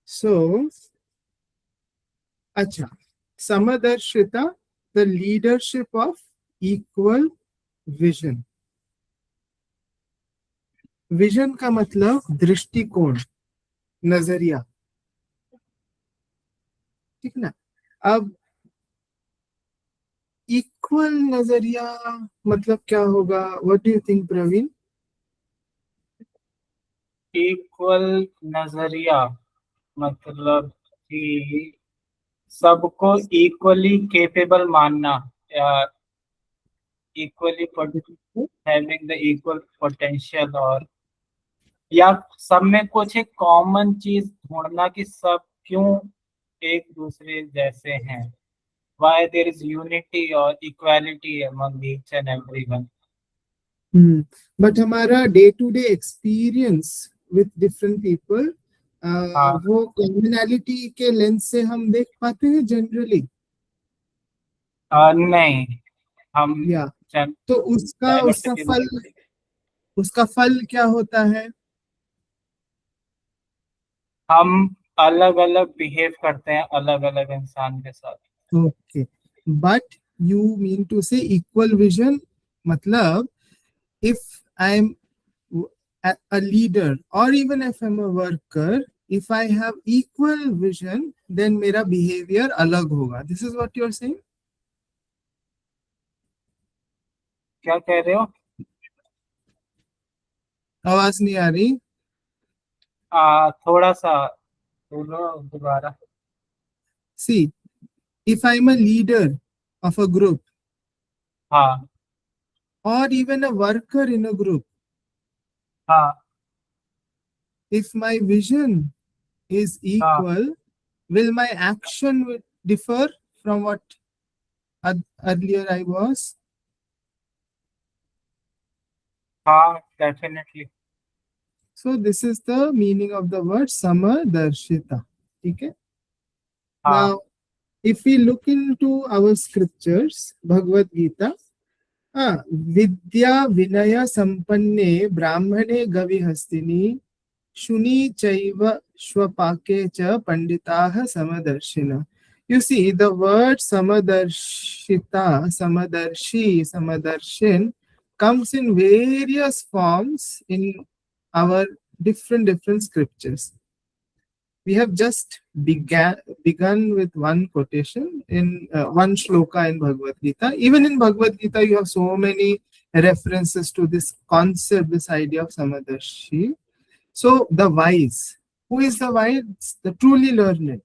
So, अच्छा, Samadarshita, the leadership of equal vision. Vision का मतलब दृष्टिकोण, नजरिया, ठीक ना। अब इक्वल नजरिया मतलब क्या होगा? What do you think Praveen? Equal नजरिया मतलब कि सबको इक्वली केपेबल मानना, या equally having the equal potential, और या सब में कुछ एक कॉमन चीज ढूंढना कि सब क्यों एक दूसरे जैसे हैं, why there is unity or equality among each and everyone. But हमारा day to day experience with different people, हाँ। वो कॉमनैलिटी के लेंस से हम देख पाते हैं जनरली, नहीं, हम या तो उसका उसका डाइवर्सिटी फल, देखते हैं। उसका फल क्या होता है? हम अलग अलग बिहेव करते हैं अलग अलग इंसान के साथ। Okay, but you mean to say equal vision मतलब if I'm a leader or even if I'm a worker, if I have equal vision, then मेरा behavior अलग होगा. This is what you're saying? क्या कह रहे हो? आवाज नहीं आ रही. थोड़ा सा बोलो दोबारा। See, if I'm a leader of a group हाँ। or even a worker in a group, हाँ। if my vision is हाँ। equal, will my action differ from what earlier I was? हाँ, definitely. So this is the meaning of the word Samadarshita. Okay. हाँ। Now, if we look into our scriptures, Bhagavad Gita, Vidya Vinaya Sampanne Brahmane Gavi Hastini Shuni Chaiva Shwapake Cha Panditaha Samadarshina. You see, the word Samadarshita, Samadarshi, Samadarshin comes in various forms in our different scriptures. We have just begun with one quotation in one shloka in Bhagavad Gita. Even in Bhagavad Gita, you have so many references to this concept, this idea of Samadarshi. So the wise, who is the wise? The truly learned.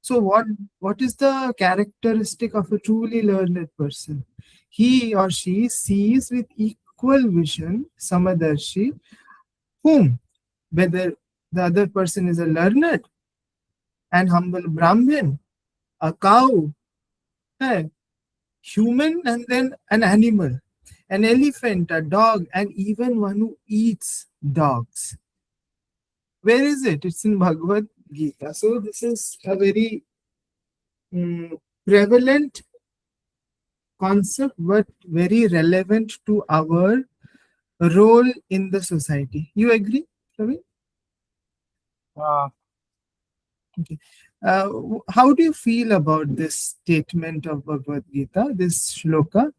So what is the characteristic of a truly learned person? He or she sees with equal vision, Samadarshi, whom, whether the other person is a learned and humble Brahmin, a cow, a human, and then an animal, an elephant, a dog, and even one who eats dogs. Where is it? It's in Bhagavad Gita. So this is a very prevalent concept, but very relevant to our role in the society. You agree, Ravi? हाँ। Okay. How do you feel about this statement of Bhagavad Gita, this shloka?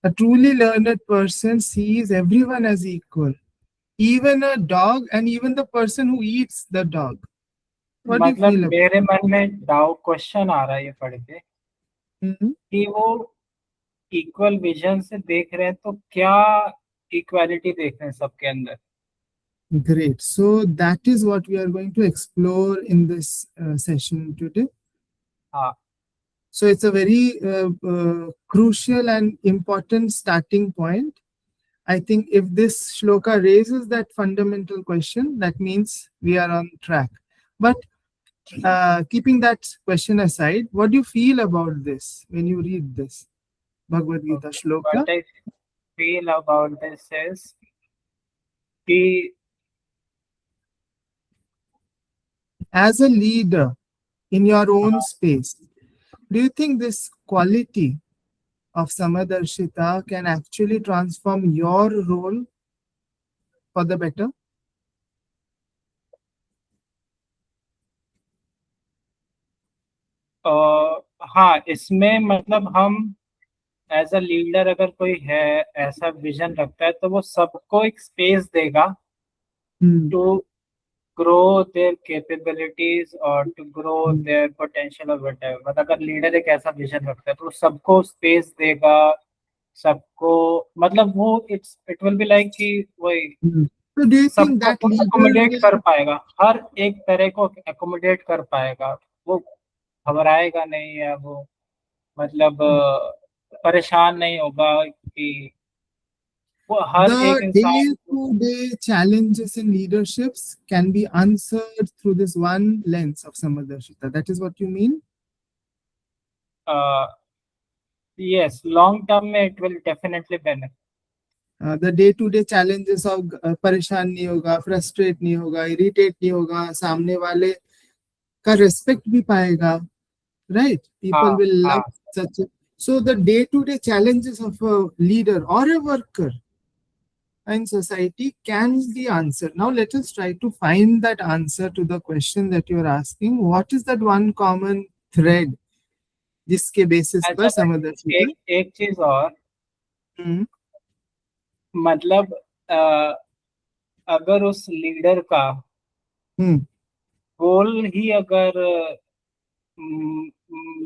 A truly learned person sees everyone as equal, even a dog and even the person who eats the dog. What do you मतलब feel about मेरे मन में doubt question आ रहा है ये पढ़ के it? कि वो इक्वल विजन से देख रहे हैं तो क्या इक्वालिटी देख रहे हैं सबके अंदर? Great. So that is what we are going to explore in this session today. हाँ। So it's a very crucial and important starting point. I think if this shloka raises that fundamental question, that means we are on track. But keeping that question aside, what do you feel about this when you read this Bhagavad Gita okay, shloka? What I feel about this is कि As a leader in your own हाँ, space, do you think this quality of Samadarshita can actually transform your role for the better? हाँ, इसमें मतलब हम as a leader अगर कोई है, ऐसा विजन रखता है, तो वो सबको एक स्पेस देगा hmm, to grow their capabilities or to grow hmm, their potential or whatever. मतलब अगर लीडर एक ऐसा विजन रखता है तो वो सबको स्पेस देगा, सबको, मतलब वो इट विल बी लाइक कि वही हम्म। So do you think सबको that वो leader अकोमोडेट will? कर पाएगा, हर एक तरह को अकोमोडेट कर पाएगा। वो घबराएगा नहीं, है वो, मतलब परेशान नहीं होगा कि वो हर एक The इंसान को। day-to-day challenges in leaderships can be answered through this one lens of Samadarshita. That is what you mean? Yes, long term में it will definitely benefit. The day-to-day challenges of परेशान नहीं होगा, फ्रस्ट्रेट नहीं होगा, irritate नहीं होगा, सामने वाले का रिस्पेक्ट भी पाएगा, right? हाँ People will love हाँ। such a, so the day-to-day challenges of a leader or a worker in society can be answered. Now let us try to find that answer to the question that you are asking. What is that one common thread जिसके basis पर अच्छा, समदर्शिता? एक एक चीज और, हम्म, मतलब अगर उस लीडर का हम्म, गोल ही अगर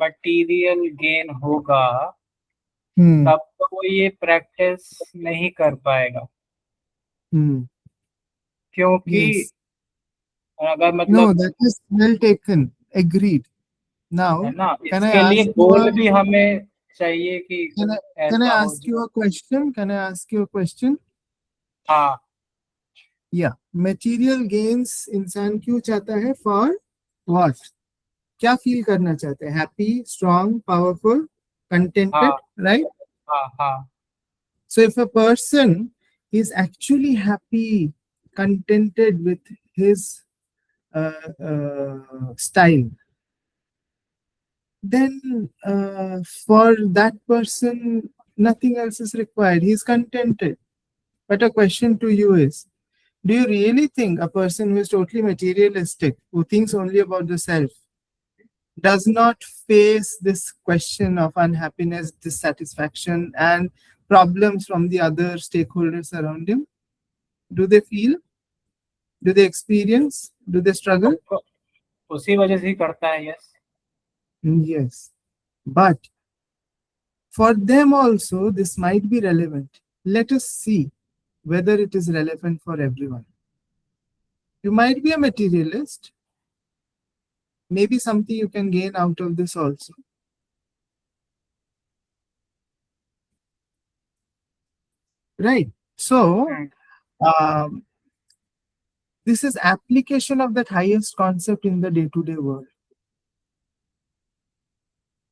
मटेरियल गेन होगा, हम्म, तब तो वो ये प्रैक्टिस नहीं कर पाएगा, हम्म, क्योंकि yes. अगर No, मतलब, that is well taken. Agreed. है Now, ना, can I इसके लिए ask you गोल a भी हमें चाहिए कि can I can I ऐसा हो ask जो। you a question? Can I ask you a question? हाँ Yeah. Material gains इंसान क्यों चाहता है? For what? क्या फील करना चाहते हैं? Happy, strong, powerful, हाँ contented, right? हाँ हाँ So if a person is actually happy, contented with his style, then for that person, nothing else is required. He's contented. But a question to you is, do you really think a person who is totally materialistic, who thinks only about the self, does not face this question of unhappiness, dissatisfaction, and problems from the other stakeholders around him? Do they feel? Do they experience? Do they struggle? तो उसी वजह से ही करता है, yes. Yes. But for them also, this might be relevant. Let us see whether it is relevant for everyone. You might be a materialist, maybe something you can gain out of this also. Right. So, um, this is application of that highest concept in the day-to-day world.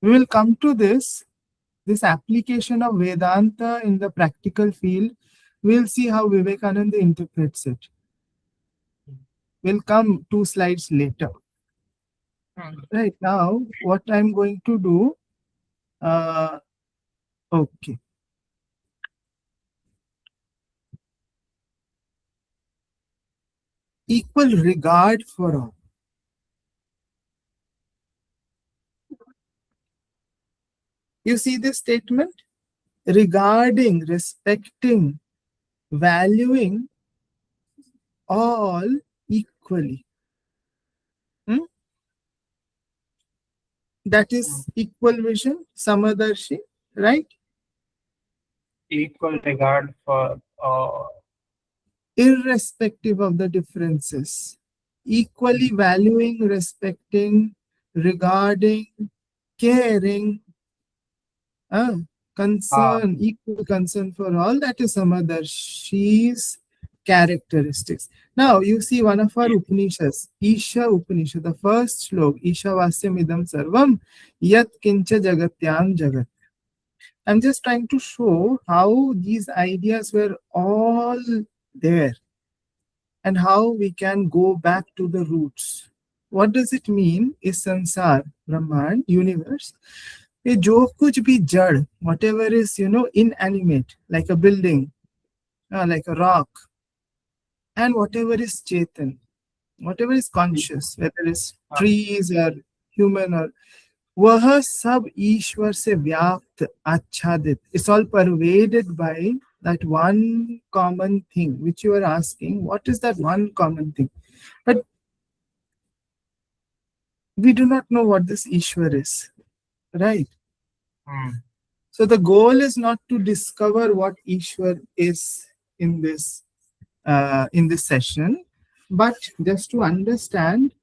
We will come to this application of Vedanta in the practical field. We'll see how Vivekananda interprets it. We'll come 2 slides later. Right now, what I'm going to do, uh, okay. Equal regard for all. You see this statement? Regarding, respecting, valuing all equally. Hmm? That is equal vision, Samadarshi, right? Equal regard for, Irrespective of the differences. Equally valuing, respecting, regarding, caring, uh, हाँ concern, equal concern for all. That is Samadarshis characteristics. Now, you see one of our Upanishads, Isha Upanishad, the first slok, Isha Vasyam Idam Sarvam, Yat Kincha Jagatyam Jagat. I'm just trying to show how these ideas were all there and how we can go back to the roots. What does it mean? Is sansar, Brahman, universe, ये जो कुछ भी जड़, whatever is inanimate, like a building, like a rock, and whatever is chetan, whatever is conscious, whether it's हाँ trees or human or वह सब ईश्वर से व्याप्त आच्छादित. It's all pervaded by that one common thing which you are asking. What is that one common thing? But we do not know what this Ishwar is, right? So the goal is not to discover what Ishwar is in this session, but just to understand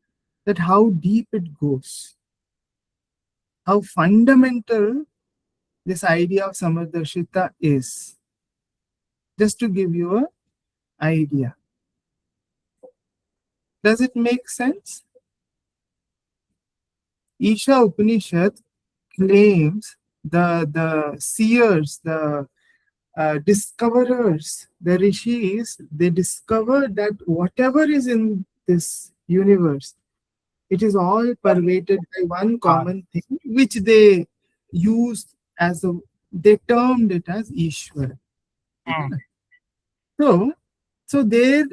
that how deep it goes, how fundamental this idea of Samadarshita is. Just to give you an idea. Does it make sense? Isha Upanishad claims the seers, the discoverers, the rishis, they discovered that whatever is in this universe, it is all pervaded by one हाँ. common thing, which they used they termed it as Ishwar. So, so they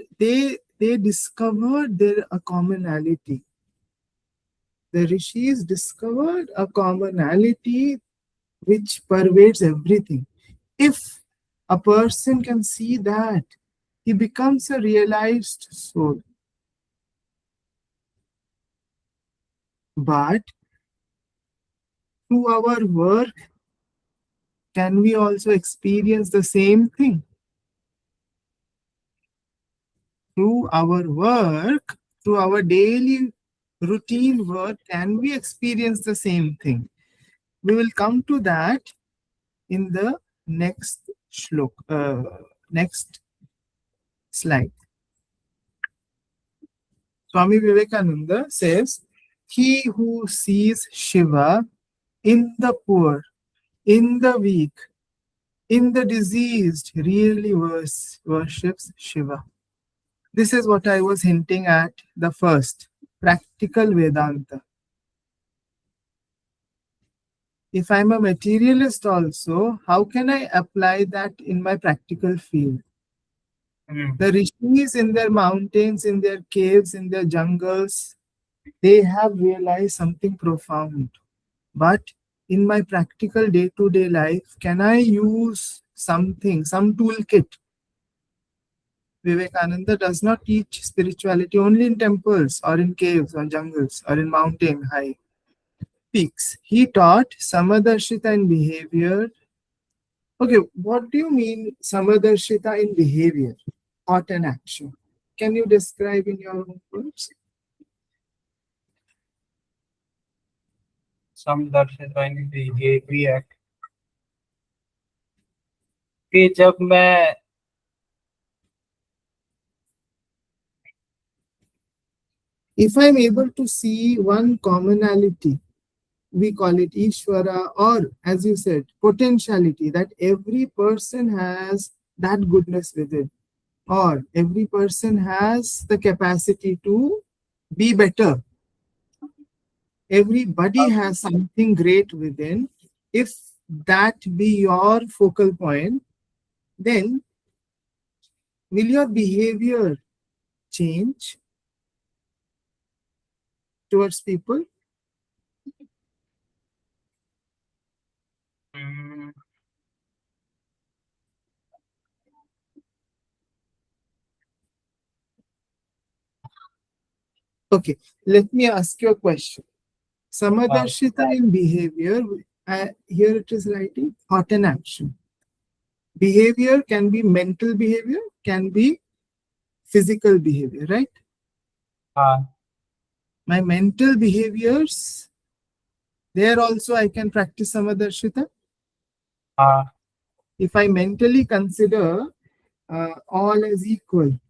discovered there a commonality. The rishis discovered a commonality which pervades everything. If a person can see that, he becomes a realized soul. But through our work, can we also experience the same thing? Through our work, through our daily routine work, can we experience the same thing? We will come to that in the next shlok, next slide. Swami Vivekananda says, he who sees Shiva in the poor, in the weak, in the diseased, really worships Shiva. This is what I was hinting at the first, practical Vedanta. If I'm a materialist also, how can I apply that in my practical field? The rishis in their mountains, in their caves, in their jungles, they have realized something profound. But in my practical day-to-day life, can I use something, some toolkit? Vivekananda does not teach spirituality only in temples or in caves or jungles or in mountain high peaks. He taught Samadarshita in behavior. Okay, what do you mean Samadarshita in behavior, thought and action? Can you describe in your own words? समदर्शिता in behaviour कि जब मैं If I'm able to see one commonality, we call it Ishvara, or as you said, potentiality, that every person has that goodness within, or every person has the capacity to be better. Everybody has something great within. If that be your focal point, then will your behavior change towards people? Okay, let me ask you a question. Samadarshita in behavior, here it is writing thought and action. Behavior can be mental behavior, can be physical behavior, right? My mental behaviors, there also I can practice Samadarshita. If I mentally consider all as equal,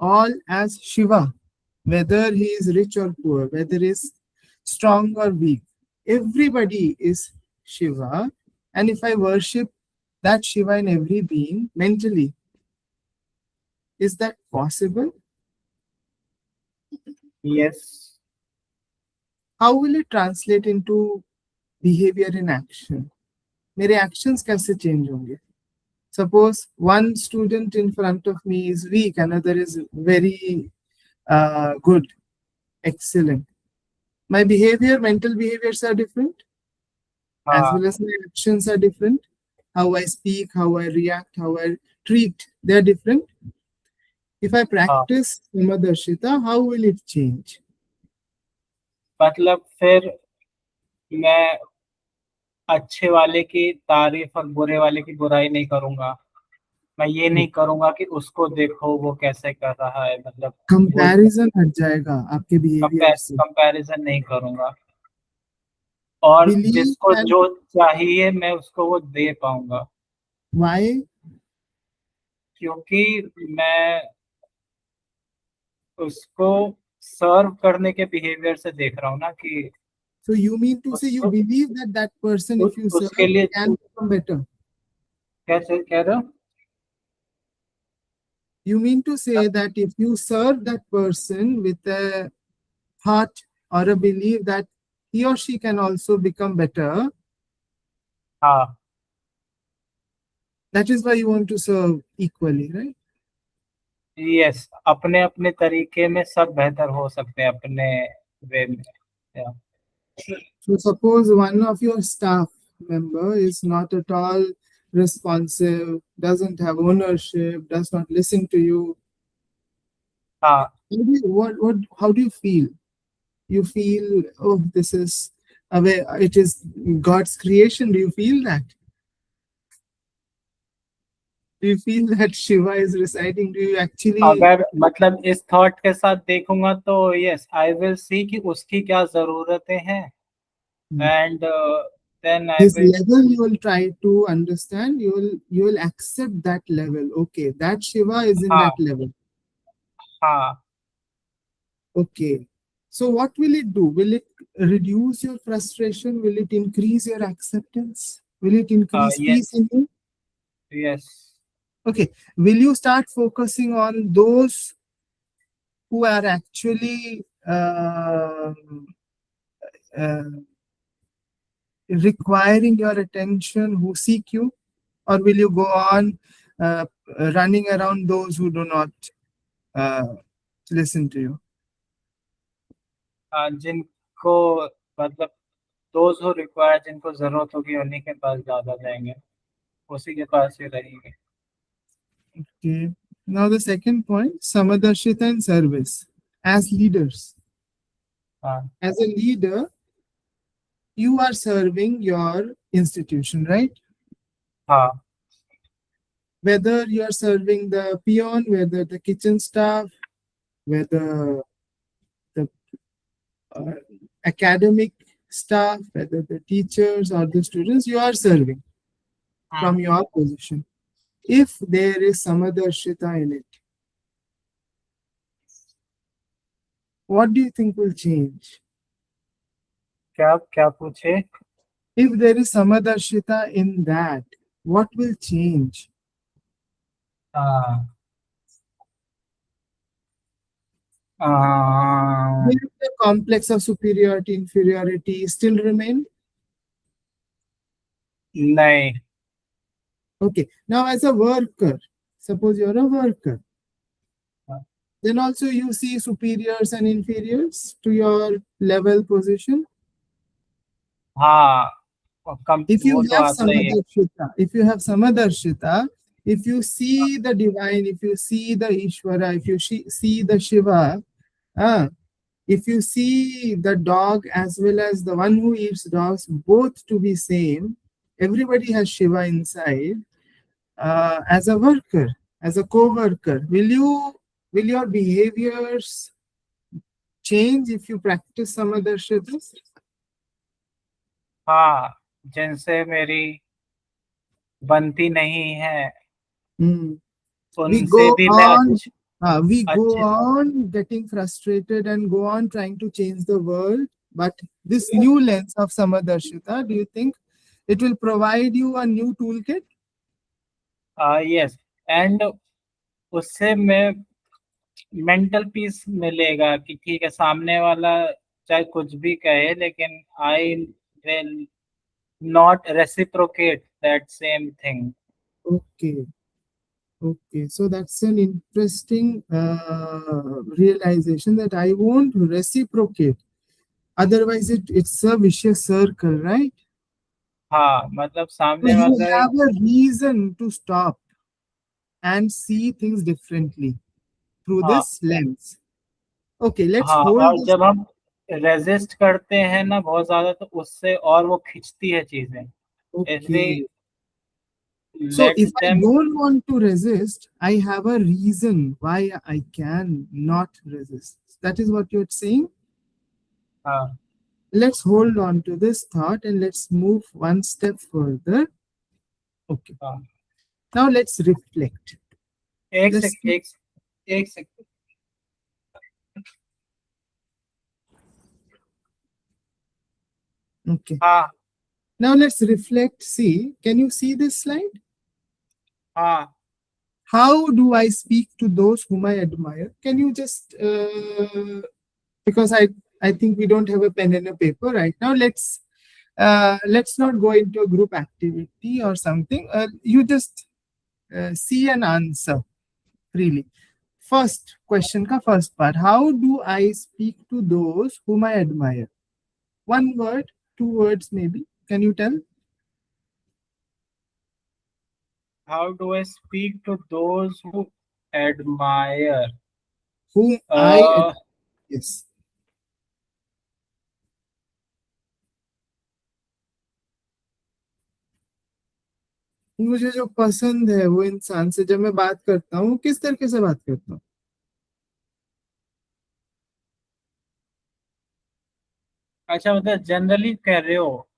all as Shiva, whether he is rich or poor, whether he is strong or weak, everybody is Shiva. And if I worship that Shiva in every being mentally, is that possible? Yes. How will it translate into behavior in action? मेरे actions कैसे change होंगे? Suppose one student in front of me is weak, another is very good, excellent. My behavior, mental behaviors are different, as हाँ well as my actions are different. How I speak, how I react, how I treat, they are different. If I हाँ, practice Samadarshita, how will it change? मतलब फिर मैं अच्छे वाले की तारीफ और बुरे वाले की बुराई नहीं करूंगा। मैं ये नहीं करूंगा कि उसको देखो वो कैसे कर रहा है, मतलब वो कंपैरिजन हट जाएगा आपके बिहेवियर से। कंपैरिजन नहीं करूंगा। और बिलीव जिसको एंड जो चाहिए मैं उसको वो दे पाऊंगा। वाई? क्योंकि मैं उसको सर्व करने के बिहेवियर से देख रहा हूँ ना कि So you mean to say उस, you believe that that person, if you उसके serve, लिए can become better? कैसे कह रहे हो? You mean to say that if you serve that person with a heart or a belief that he or she can also become better, हाँ, that is why you want to serve equally, right? Yes, अपने अपने तरीके में सब बेहतर हो सकते हैं अपने वे में। या, So suppose one of your staff member is not at all responsive, doesn't have ownership, does not listen to you. हाँ, How do you feel? You feel, oh, this is a way, it is God's creation. Do you feel that? Do you feel that Shiva is residing? Do you actually? अगर मतलब इस thought के साथ देखूंगा तो yes, I will see कि उसकी क्या जरूरतें हैं। And then I His will. level you will try to understand, you will accept that level. Okay, that Shiva is in that हाँ, level. हाँ, Okay, so what will it do? Will it reduce your frustration? Will it increase your acceptance? Will it increase yes, peace in you? Yes, Okay, will you start focusing on those who are actually uh, requiring your attention, who seek you? Or will you go on uh, running around those who do not uh, listen to you? जिनको मतलब those who require, जिनको जरूरत होगी उन्हीं के पास ज्यादा जाएंगे, उसी के पास ही रहेंगे। Okay. Now the second point, Samadarshita and service. As leaders, हाँ, as a leader, you are serving your institution, right? हाँ, Whether you are serving the peon, whether the kitchen staff, whether the uh, academic staff, whether the teachers or the students, you are serving हाँ, from your position. If there is Samadarshita in it, what do you think will change? क्या क्या पूछे? If there is Samadarshita in that, what will change? हाँ, हाँ, Will the complex of superiority, inferiority still remain? नहीं। Okay. Now, as a worker, suppose you're a worker, then also you see superiors and inferiors to your level position. हाँ, If वो you तो have आता ही है। Samadarshita, if you have Samadarshita, if you see the divine, if you see the Ishvara, if you see the Shiva, ah, if you see the dog as well as the one who eats dogs, both to be same, everybody has Shiva inside. As a worker, as a co-worker, will your behaviors change if you practice Samadarshita? हाँ, जिनसे मेरी बनती नहीं है Hmm. We उनसे go भी मैं on, we go अच्छे। on getting frustrated and go on trying to change the world. But this new lens of Samadarshita, do you think it will provide you a new toolkit? Yes, and उससे मैं mental peace मिलेगा कि ठीक है, सामने वाला चाहे कुछ भी कहे लेकिन I will not reciprocate that same thing. Okay, okay. So that's an interesting realization that I won't reciprocate. Otherwise, it's a vicious circle, right? हाँ मतलब So सामने you वाला, have a reason to stop and see things differently through हाँ this lens. Okay, let's हाँ, hold और this. जब हम resist करते हैं ना बहुत ज्यादा, तो उससे और वो खिंचती है चीजें, इसलिए Okay. So let if I them. don't want to resist, I have a reason why I can not resist. That is what you're saying. हाँ Let's hold on to this thought and let's move one step further. Okay. हाँ, Now let's reflect. एक Let's sec see. एक sec. Okay. हाँ Now let's reflect. See, can you see this slide? हाँ How do I speak to those whom I admire? Can you just because I think we don't have a pen and a paper right now. Let's not go into a group activity or something. You just see an answer freely. First question ka first part. How do I speak to those whom I admire? One word, two words maybe. Can you tell? How do I speak to those who admire. Whom I yes. मुझे जो पसंद है वो इंसान से जब मैं बात करता हूँ किस तरीके से बात करता हूँ? अच्छा मतलब जनरली कह रहे हो,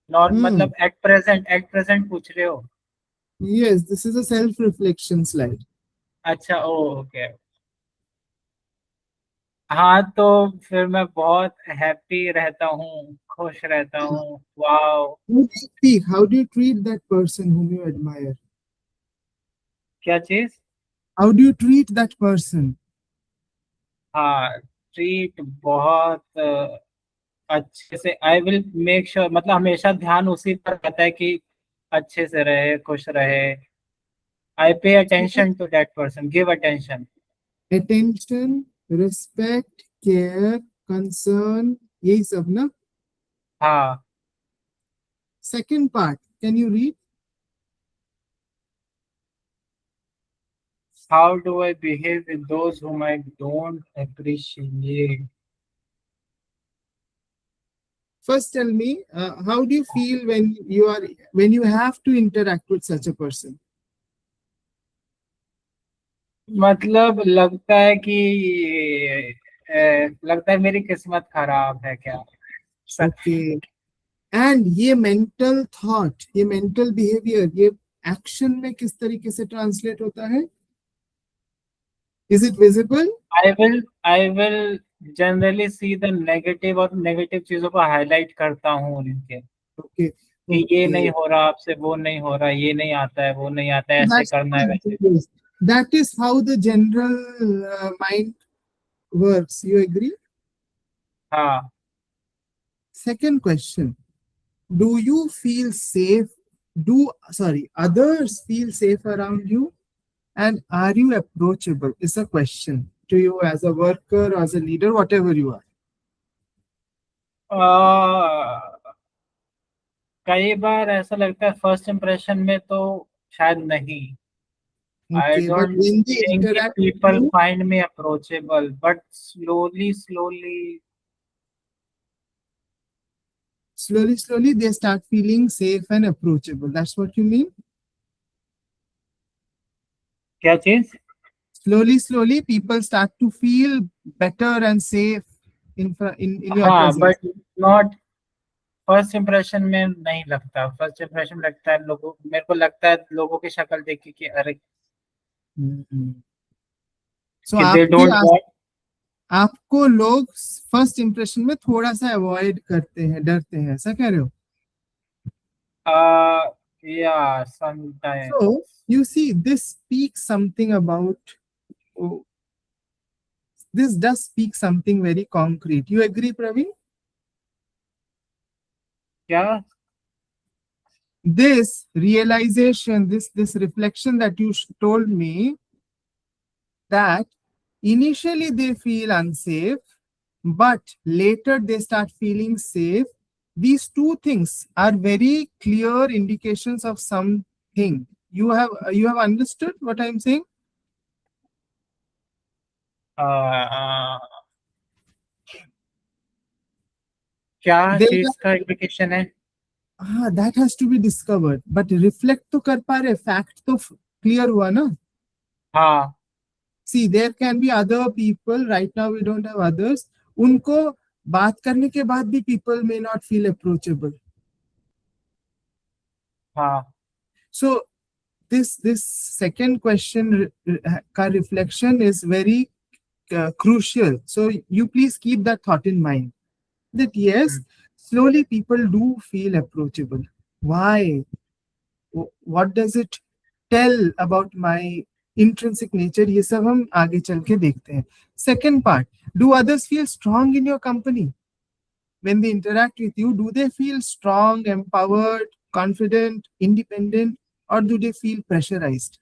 नॉट Hmm. मतलब एट प्रेजेंट पूछ रहे हो। Yes, this is a self-reflection slide. अच्छा ओ ओके। हाँ तो फिर मैं बहुत हैप्पी रहता हूँ, खुश रहता हूँ, वाह। How do you speak? How do you treat that person whom you admire? क्या चीज? How do you treat that person? हाँ, ट्रीट बहुत अच्छे से, आई विल मेक श्योर, मतलब हमेशा ध्यान उसी पर रहता है कि अच्छे से रहे, खुश रहे। I pay attention to that person, give attention. Attention, respect, care, concern, यही सब ना? हाँ, Second part, can you read? How do I behave with those whom I don't appreciate। First, tell me, how do you feel when you have to interact with such a person? मतलब लगता है कि लगता है मेरी किस्मत खराब है क्या। Okay, and ये mental thought, ये mental behavior, ये action में किस तरीके से translate होता है? Is it visible? I will generally see the negative, और नेगेटिव चीजों को हाईलाइट करता हूँ उनके, Okay, कि ये नहीं okay. हो रहा आपसे, वो नहीं हो रहा, ये नहीं आता है, वो नहीं आता है, ऐसे That's करना है, वैसे। yes. That is how the general mind works. You agree? हाँ Second question. Do you feel safe? Others feel safe around you? And are you approachable? Is a question to you as a worker, as a leader, whatever you are. कई बार ऐसा लगता है first impression में तो शायद नहीं। आई Okay, but don't when they think कि interact with people you, find me approachable, but slowly slowly. slowly, they start feeling safe and approachable. That's what you mean? क्या चीज? Slowly, people start to feel better and safe in your हाँ presence. But not first impression में नहीं लगता। First impression लगता है लोगों, मेरे को लगता है लोगों की शक्ल देख के कि अरे, हम्म। सो कि दे आपके डोंट वांट। आपको लोग फर्स्ट इंप्रेशन में थोड़ा सा अवॉइड करते हैं, डरते हैं, ऐसा कह रहे हो? या sometime. So you see, this speaks something about. Oh, this does speak something very concrete. You agree, Praveen? क्या? This realization, this reflection that you told me, that initially they feel unsafe, but later they start feeling safe. These two things are very clear indications of something. You have understood what I'm saying? क्या There चीज का indication है? that has to be discovered, but reflect तो कर पा रहे, fact तो clear हुआ ना. हाँ See, there can be other people. Right now, we don't have others. उनको बात करने के बाद भी people may not feel approachable. हाँ So this second question का reflection is very crucial. So you please keep that thought in mind. That yes, slowly people do feel approachable. Why? What does it tell about my intrinsic nature? ये सब हम आगे चल के देखते हैं. Second part, do others feel strong in your company? When they interact with you, do they feel strong, empowered, confident, independent, or do they feel pressurized?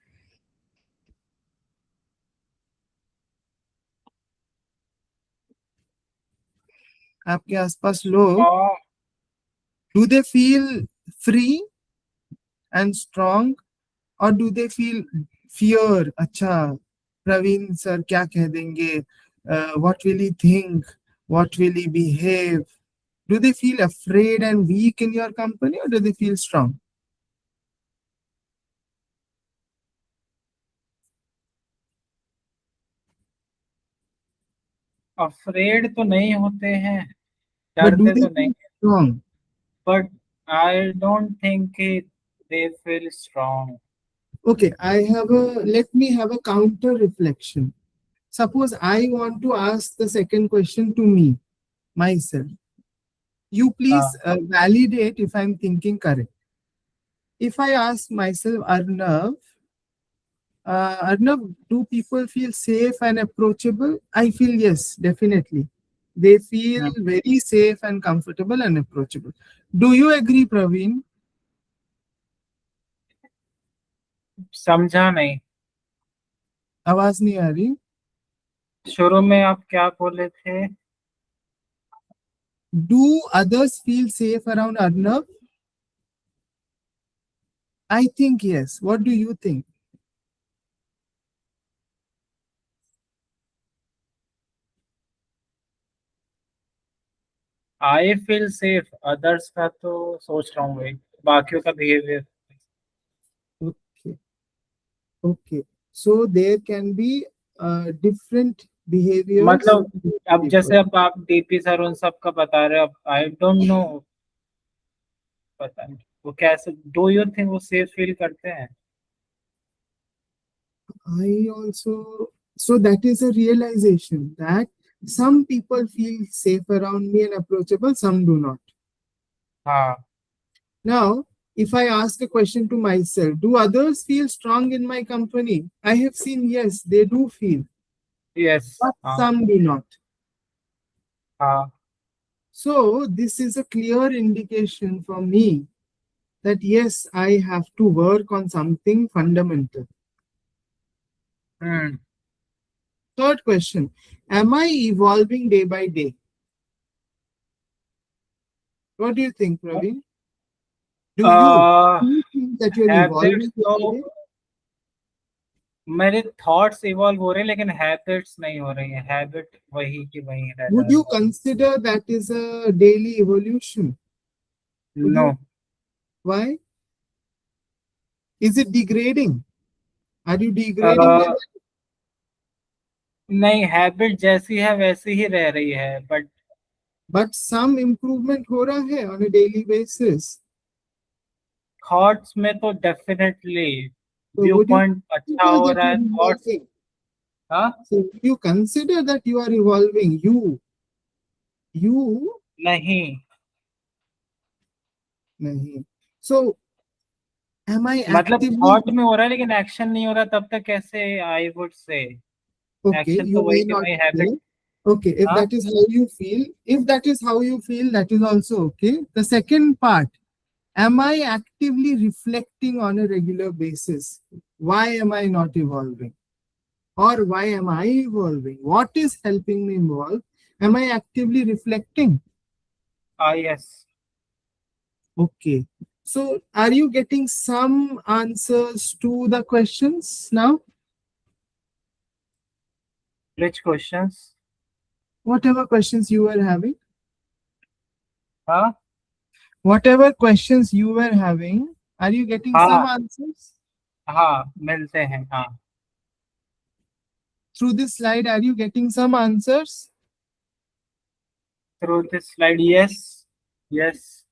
आपके आसपास लोग, और do they feel free and strong, or do they feel fear? अच्छा, Praveen sir क्या कह देंगे? What will he think? What will he behave? Do they feel afraid and weak in your company, or do they feel strong? Afraid तो नहीं होते हैं, But do डरते they तो नहीं, feel strong? But I don't think they feel strong. Okay, let me have a counter reflection. Suppose I want to ask the second question to me, myself. You please हाँ validate if I'm thinking correct. If I ask myself, Arnav, do people feel safe and approachable? I feel yes, definitely. They feel very safe and comfortable and approachable. Do you agree, Praveen? समझा नहीं. आवाज नहीं आ रही. शुरू में आप क्या बोले थे? Do others feel safe around Arnav? I think yes. What do you think? I feel safe, others का तो सोच रहा हूँ भाई, बाकियों का behaviour. Okay. Okay. So there can be different behaviors मतलब from different अब people. जैसे अब आप डीपी सर उन सब का बता रहे हो, अब आई डोंट नो, पता नहीं वो कैसे, डू यू थिंक वो सेफ फील करते हैं? I also, so that is a realization that some people feel safe around me and approachable, some do not. हाँ. Now, if I ask a question to myself, do others feel strong in my company? I have seen, yes, they do feel, yes. but हाँ. some do not. हाँ. So, this is a clear indication for me that yes, I have to work on something fundamental. Hmm. Third question, am I evolving day by day? What do you think, Praveen? Do you think that you're habits evolving day by तो, day? मेरे thoughts evolve हो रहे हैं लेकिन habits नहीं हो रही हैं, हैबिट वही की वही रह जा Would रही you consider that is a daily evolution? है. Would no. you? Why? Is it degrading? Are you degrading day by day? नहीं, हैबिट जैसी है वैसी ही रह रही है, बट But some improvement हो रहा है on a daily basis. Thoughts में तो definitely So view would you point अच्छा consider हो that रहा है, you're थॉट्स. evolving? हाँ. So would you consider that you are evolving? You, नहीं, nahi. So am I मतलब actively? थॉट में हो रहा है लेकिन एक्शन नहीं हो रहा, तब तक कैसे I would say Okay, action you तो वही may की not वही be habit. there. Okay, if हाँ. that is how you feel, that is also okay. The second part, am I actively reflecting on a regular basis? Why am I not evolving? Or why am I evolving? What is helping me evolve? Am I actively reflecting? Yes. Okay. So are you getting some answers to the questions now? Which questions? Whatever questions you were having, हाँ whatever questions you were having, are you getting some हाँ answers? हाँ, मिलते हैं, हाँ. Through this slide, are you getting some answers? Through this slide, yes. Yes.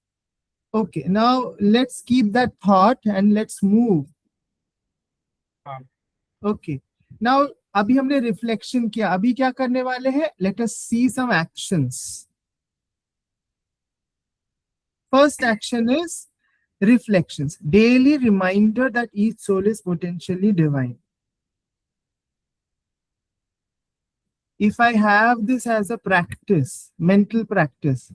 Okay, now let's keep that thought and let's move. हाँ. Okay. Now अभी हमने reflection किया, अभी क्या करने वाले हैं? Let us see some actions. First action is reflections. Daily reminder that each soul is potentially divine. If I have this as a practice, mental practice,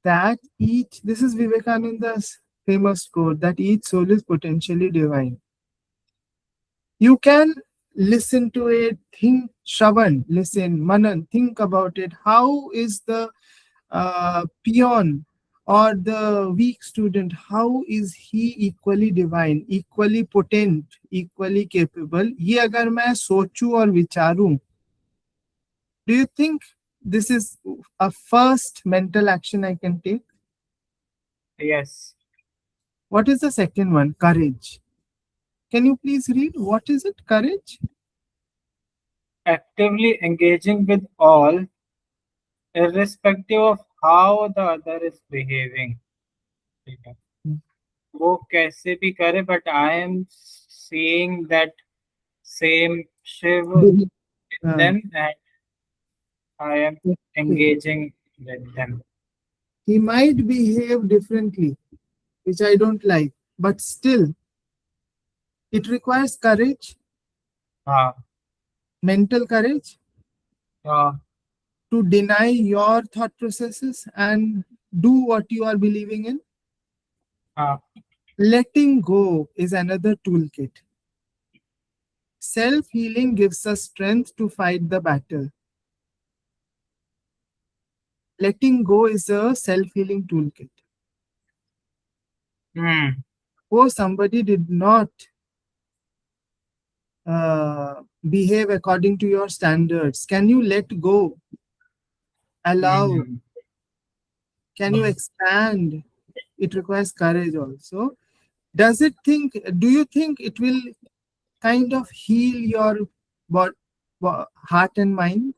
that each, this is Vivekananda's famous quote, that each soul is potentially divine. You can listen to it, think, Shravan, listen, Manan, think about it. How is the peon or the weak student, how is he equally divine, equally potent, equally capable? ये अगर मैं सोचूं और विचारूं, do you think this is a first mental action I can take? Yes. What is the second one? Courage. Can you please read? What is it? Courage? Actively engaging with all, irrespective of how the other is behaving. ठीक है. वो कैसे भी करे, but I am seeing that same Shiv Believe. in them, and I am Okay. engaging with them. He might behave differently, which I don't like, but still, it requires courage, हाँ. mental courage, हाँ. to deny your thought processes and do what you are believing in. हाँ. Letting go is another toolkit. Self healing gives us strength to fight the battle. Letting go is a self healing toolkit. Hmm. Oh, somebody did not behave according to your standards. Can you let go? Allow? Hmm. Can you expand? It requires courage also. Does it think, do you think it will kind of heal your heart and mind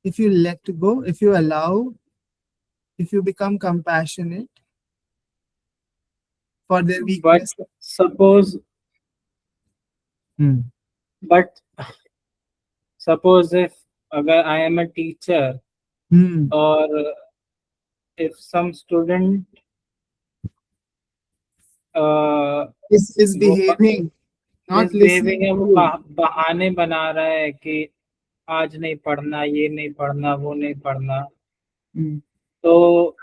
if you let go, if you allow, if you become compassionate for their But weakness? suppose, Hmm. but suppose if अगर I am a teacher, Hmm. or if some student uh, Is वो behaving, not misbehaving listening है, to वो you. बहाने बना रहा है कि आज नहीं पढ़ना, ये नहीं पढ़ना, वो नहीं पढ़ना, Hmm. तो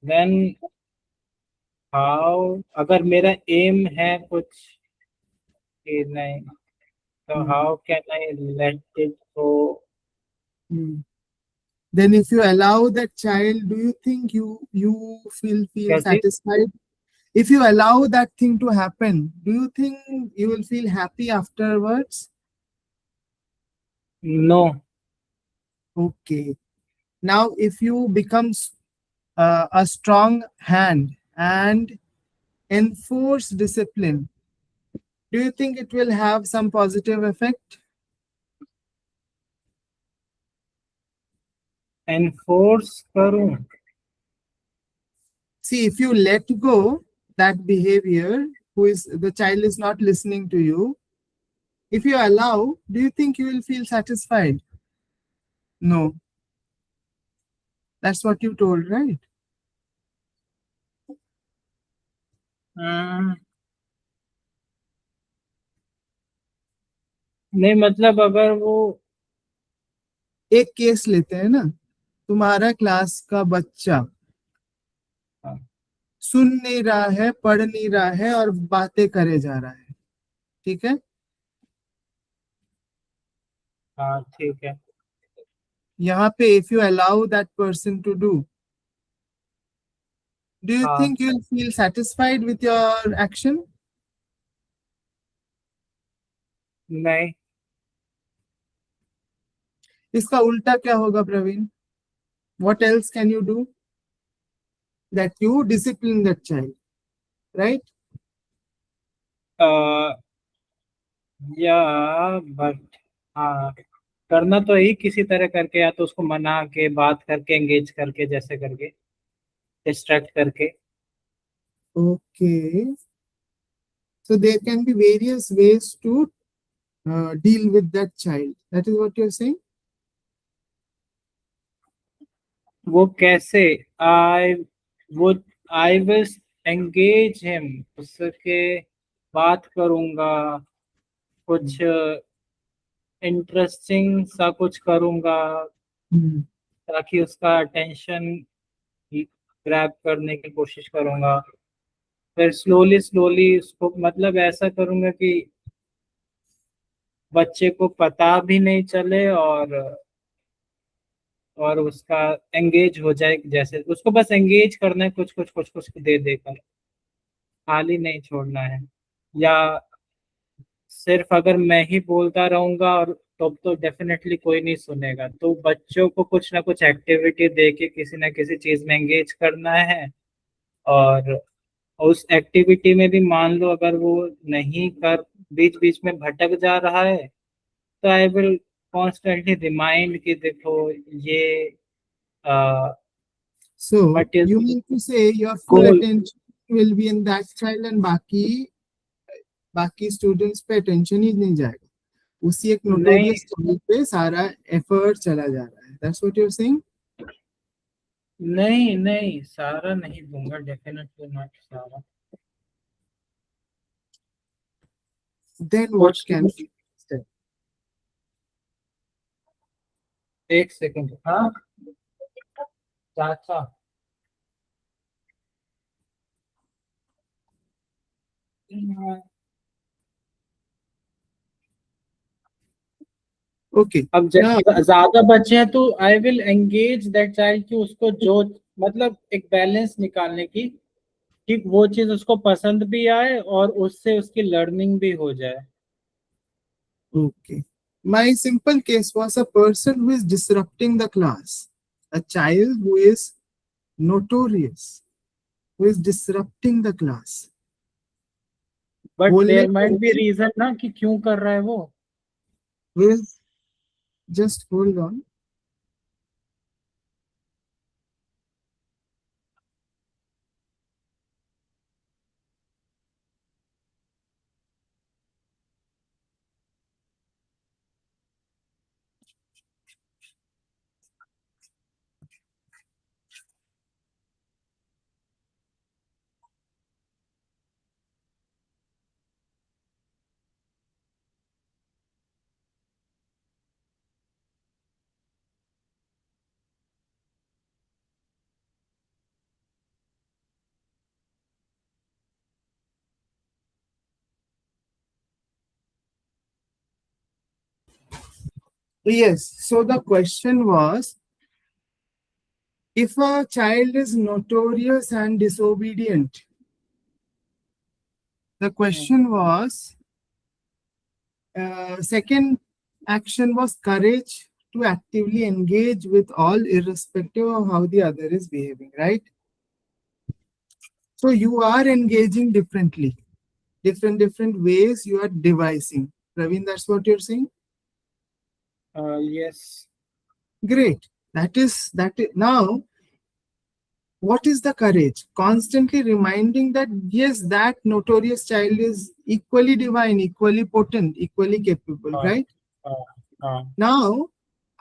देन हाउ, अगर मेरा एम है कुछ कि नहीं, तो Hmm. How can I let it go? Hmm. Then if you allow that child, do you think you feel कैसे? satisfied? If you allow that thing to happen, do you think you will feel happy afterwards? No. Okay. Now, if you become a strong hand and enforce discipline, do you think it will have some positive effect? Enforce करूं? See, if you let go that behavior, who is the child is not listening to you, if you allow, do you think you will feel satisfied? No. That's what you told, right? नहीं, मतलब अगर वो एक case लेते हैं ना, तुम्हारा class का बच्चा सुन नहीं रहा है, पढ़ नहीं रहा है और बातें करे जा रहा है, ठीक है? हाँ ठीक है. यहाँ पे if you allow that person to do you हाँ, think you'll feel satisfied with your action? नहीं। इसका उल्टा क्या होगा Praveen? What else can you do? That you discipline that child, right? या बट हाँ, करना तो ही किसी तरह करके, या तो उसको मना के, बात करके, एंगेज करके, जैसे करके, डिस्ट्रैक्ट करके। Okay. So there can be various ways to deal with that child. That is what you're saying? वो कैसे? आई वो आई विल एंगेज हिम, उसके बात करूंगा, कुछ इंटरेस्टिंग सा कुछ करूंगा, Hmm. ताकि उसका अटेंशन ग्रैब करने की कोशिश करूंगा। फिर स्लोली स्लोली उसको, मतलब ऐसा करूंगा कि बच्चे को पता भी नहीं चले, और उसका एंगेज हो जाए, जैसे उसको बस एंगेज करना है, कुछ कुछ कुछ कुछ दे देकर, खाली नहीं छोड़ना है। या सिर्फ अगर मैं ही बोलता रहूंगा, और तो डेफिनेटली कोई नहीं सुनेगा, तो बच्चों को कुछ ना कुछ एक्टिविटी दे के किसी ना किसी चीज में एंगेज करना है। और उस एक्टिविटी में भी मान लो अगर वो नहीं कर, बीच बीच में भटक जा रहा है, तो आई विल कॉन्स्टेंटली रिमाइंड कि देखो ये So what is you mean to say your full goal. attention will be in that child and बाकी स्टूडेंट्स पे अटेंशन ही नहीं जाएगा, उसी एक नहीं, नोटोरियस चाइल्ड पे सारा एफर्ट चला जा रहा है. That's what you are saying? नहीं, नहीं, सारा नहीं दूंगा, डेफिनेटली नॉट सारा। देन व्हाट कुछ कैन बी? एक सेकंड। हाँ, चाचा। Okay. अब Now, ज्यादा बच्चे हैं तो I will engage that child, कि उसको जो, मतलब एक बैलेंस निकालने की, कि वो चीज उसको पसंद भी आए और उससे उसकी लर्निंग भी हो जाए। okay. My simple case was a person who is disrupting the class, a child who is notorious, who is disrupting the class. But बोलने देयर को माइट बी रीजन ना कि क्यों कर रहा है वो। will just hold on. Yes, so the question was, if a child is notorious and disobedient, the question was, second action was courage to actively engage with all, irrespective of how the other is behaving, right? So you are engaging differently, different ways you are devising. Praveen, that's what you're saying? Yes. Great. That is now. What is the courage? Constantly reminding that yes, that notorious child is equally divine, equally potent, equally capable, हाँ, right? हाँ, हाँ, Now,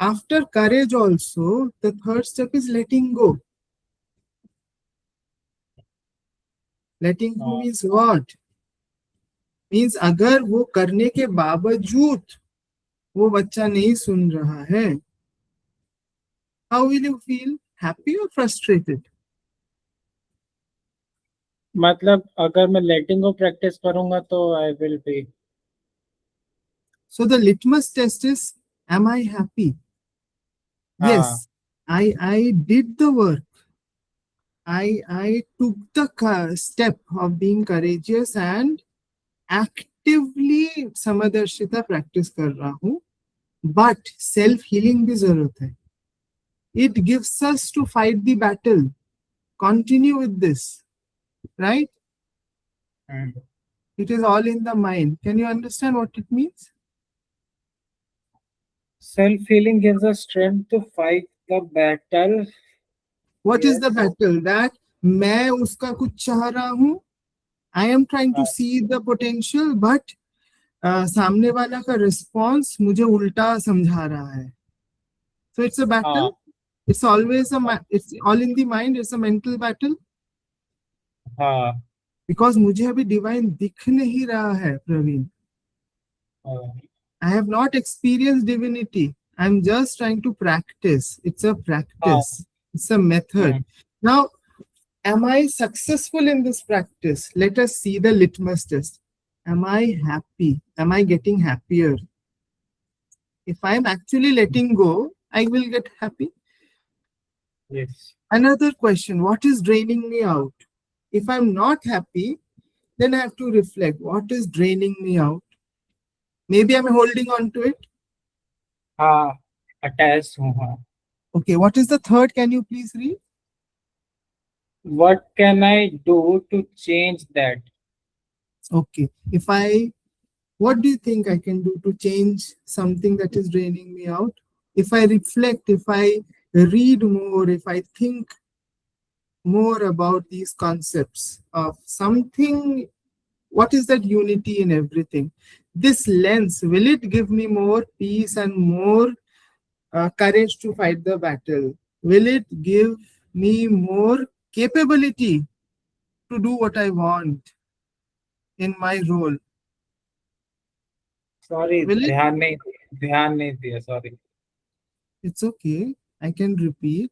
after courage also, the third step is letting go. Letting go हाँ। means what? Means अगर वो करने के बावजूद वो बच्चा नहीं सुन रहा है, how will you feel? Happy or frustrated? मतलब अगर मैं लेटिंग को प्रैक्टिस करूंगा तो I will be. So the litmus test is, am I happy? हाँ Yes, I did the work. I took the step of being courageous and actively Samadarshita practice कर रहा हूँ. But self healing भी जरूरत है. It gives us to fight the battle. Continue with this, right? It is all in the mind. Can you understand what it means? self healing gives us strength to fight the battle. What is the Yes. battle? That मैं उसका कुछ चाह रहा हूँ. I am trying to हाँ see the potential, but सामने वाला का रिस्पॉन्स मुझे उल्टा समझा रहा है. So it's a battle. हाँ It's always it's all in the mind. It's a mental battle. हाँ Because मुझे अभी डिवाइन दिख नहीं रहा है प्रवीण. हाँ I have not experienced divinity. I'm just trying to practice. It's a हाँ, practice. It's a method. Hmm, Now, am I successful in this practice? Let us see the litmus test. Am I happy? Am I getting happier? If I'm actually letting go, I will get happy. yes. Another question, what is draining me out? If I'm not happy, then I have to reflect what is draining me out. Maybe I'm holding on to it. हाँ attach हूँ हाँ. Okay, what is the third? Can you please read? What can I do to change that? Okay, what do you think I can do to change something that is draining me out? If I reflect, if I read more, if I think more about these concepts of something, what is that unity in everything? This lens, will it give me more peace and more courage to fight the battle? Will it give me more capability to do what I want in my role? Sorry Will it? ध्यान नहीं दिया sorry. It's okay. I can repeat.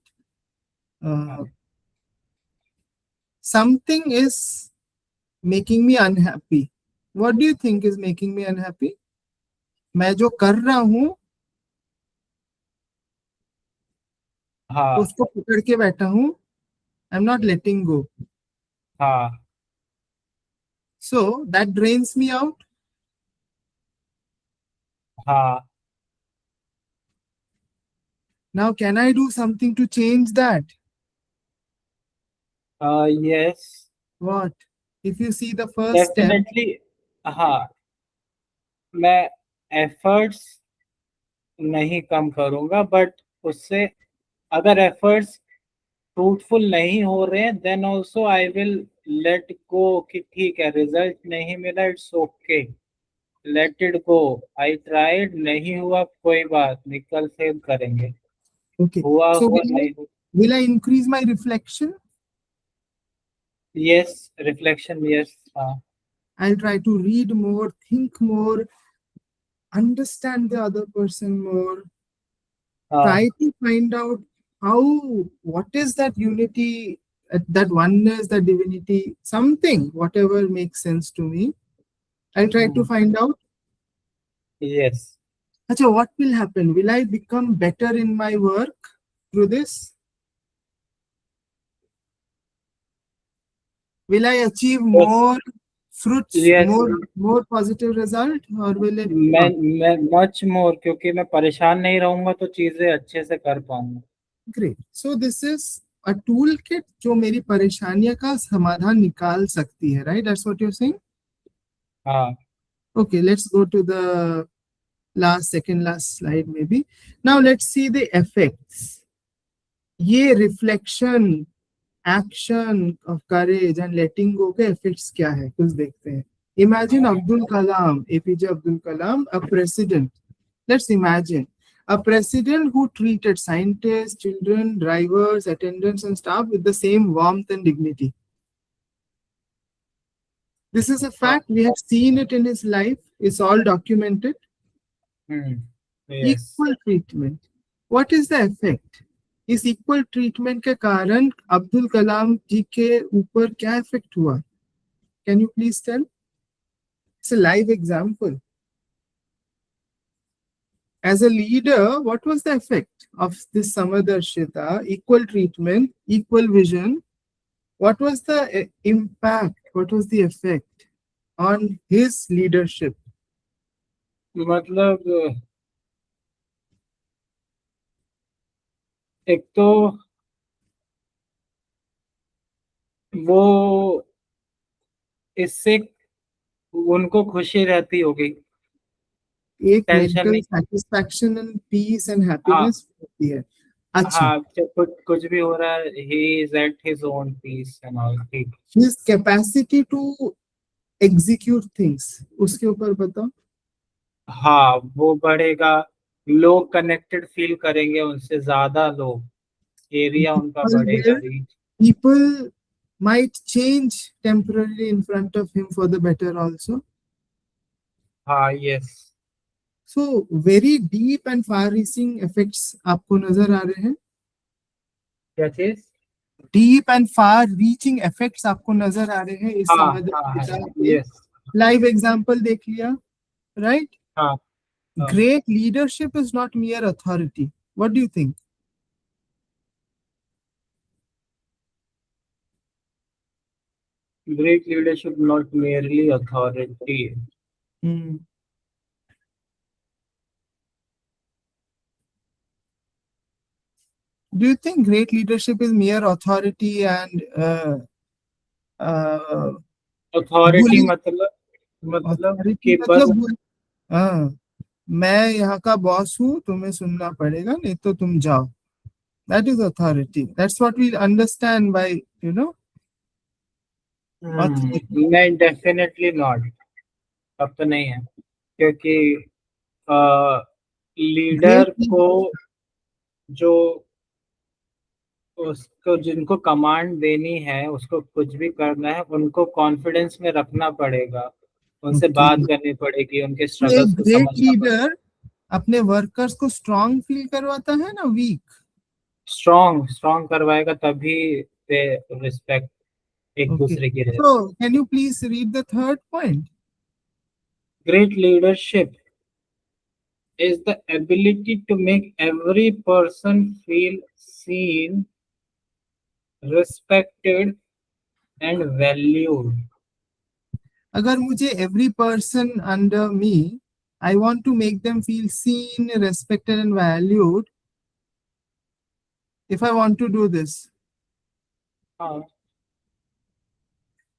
Uh, हाँ something is making me unhappy. What do you think is making me unhappy? मैं जो कर रहा हूँ हाँ उसको पकड़ के बैठा हूँ. I'm not letting go. हाँ So that drains me out. हाँ. Now, can I do something to change that? Yes What? If you see the first step, definitely. हाँ मैं एफर्ट्स नहीं कम करूंगा बट उससे अगर एफर्ट्स फ्रूटफुल नहीं हो रहे हैं then also I will let go कि ठीक है रिजल्ट नहीं मिला it's okay let it go. I tried नहीं हुआ कोई बात नहीं कल फिर करेंगे. okay. हुआ So हुआ नहीं हुआ. will I increase my reflection? Yes reflection yes. हाँ I'll try to read more, think more, understand the other person more, हाँ. try to find out what is that unity, that oneness, that divinity, something, whatever makes sense to me. I'll try to find out. Yes. Acha, what will happen? Will I become better in my work through this? Will I achieve yes more fruits, yes. more positive result, or will it मैं not? मैं much more क्योंकि मैं परेशान नहीं रहूंगा तो चीजें अच्छे से कर पाऊंगा. Great. So this is a toolkit जो मेरी परेशानियों का समाधान निकाल सकती है, right? That's what you're saying? हाँ Okay, let's go to the second last slide maybe. Now let's see the effects. ये reflection, action of courage and letting go के effects क्या है? कुछ देखते हैं. Imagine Abdul Kalam, APJ Abdul Kalam, a president. Let's imagine a president who treated scientists, children, drivers, attendants, and staff with the same warmth and dignity. This is a fact. We have seen it in his life. It's all documented. Yes. Equal treatment. What is the effect? इस equal treatment के कारण अब्दुल कलाम जी के ऊपर क्या effect हुआ? Can you please tell? It's a live example. As a leader, what was the effect of this Samadarshita? Equal treatment, equal vision. What was the impact? What was the effect on his leadership? मतलब एक तो वो इससे उनको खुशी रहती होगी, एक टेंशन मेंटल नहीं। सेटिस्फैक्शन एंड पीस एंड हाँ हैप्पीनेस होती है। अच्छा, हाँ, जब कुछ कुछ भी हो रहा है, he is at his own peace and all, ठीक। his capacity to execute things, उसके ऊपर बताओ। हाँ, वो बढ़ेगा, लोग कनेक्टेड फील करेंगे उनसे, ज्यादा लोग, एरिया उनका People बढ़ेगा, will, reach. people might change temporarily in front of him for the better also. हाँ, yes. So very deep and far-reaching effects आपको नजर आ रहे हैं। क्या चीज? Deep and far reaching effects आपको नजर आ रहे हैं इस हाँ हाँ हाँ, समझदारिता के। यस। लाइव एग्जांपल देख लिया, राइट? हाँ हाँ। Great leadership is not mere authority. What do you think? Great leadership, not merely authority. Do you think great leadership is mere authority and uh, authority bully? मतलब authority कि बस। मतलब हाँ, मैं यहाँ का बॉस हूँ, तुम्हें सुनना पड़ेगा, नहीं तो तुम जाओ। That is authority, that's what we understand by authority. नहीं, डेफिनेटली नॉट। अब तो नहीं है, क्योंकि ग्रेट, लीडर को, जो उसको जिनको कमांड देनी है, उसको कुछ भी करना है, उनको कॉन्फिडेंस में रखना पड़ेगा, उनसे ओके, बात करनी पड़ेगी, उनके तो स्ट्रगल्स एक को ग्रेट समझना पड़ेगा। लीडर अपने वर्कर्स को स्ट्रांग फील करवाता है ना वीक? स्ट्रॉन्ग स्ट्रॉन्ग करवाएगा, तभी पे रिस्पेक्ट एक ओके, दूसरे की so रहती। can you please read the third point? Great leadership is the ability to make every person feel seen, respected, and valued. अगर मुझे every person under me, I want to make them feel seen, respected and valued. If I want to do this, हाँ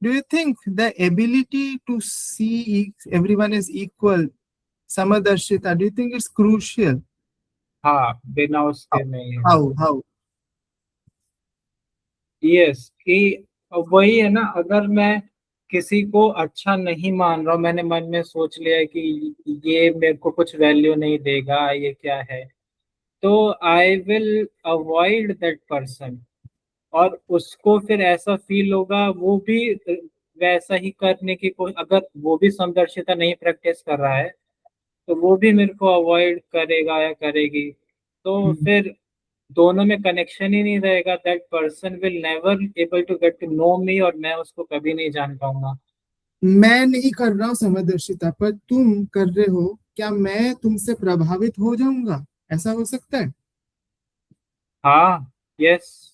do you think the ability to see everyone as equal, Samadarshita, do you think it's crucial? हाँ, बिना How? उसके नहीं है। How? Yes, कि वही है ना, अगर मैं किसी को अच्छा नहीं मान रहा हूँ, मैंने मन में सोच लिया है कि ये मेरे को कुछ वैल्यू नहीं देगा, ये क्या है, तो I will avoid that person. और उसको फिर ऐसा फील होगा, वो भी वैसा ही करने की कोई, अगर वो भी समदर्शिता नहीं प्रैक्टिस कर रहा है, तो वो भी मेरे को अवॉइड करेगा या करेगी। तो Hmm. फिर दोनों में कनेक्शन ही नहीं रहेगा, that person will never able to get to know me, और मैं उसको कभी नहीं जान पाऊंगा। मैं नहीं कर रहा हूँ समदर्शिता, पर तुम कर रहे हो, क्या मैं तुमसे प्रभावित हो जाऊंगा? ऐसा हो सकता है? हाँ, यस।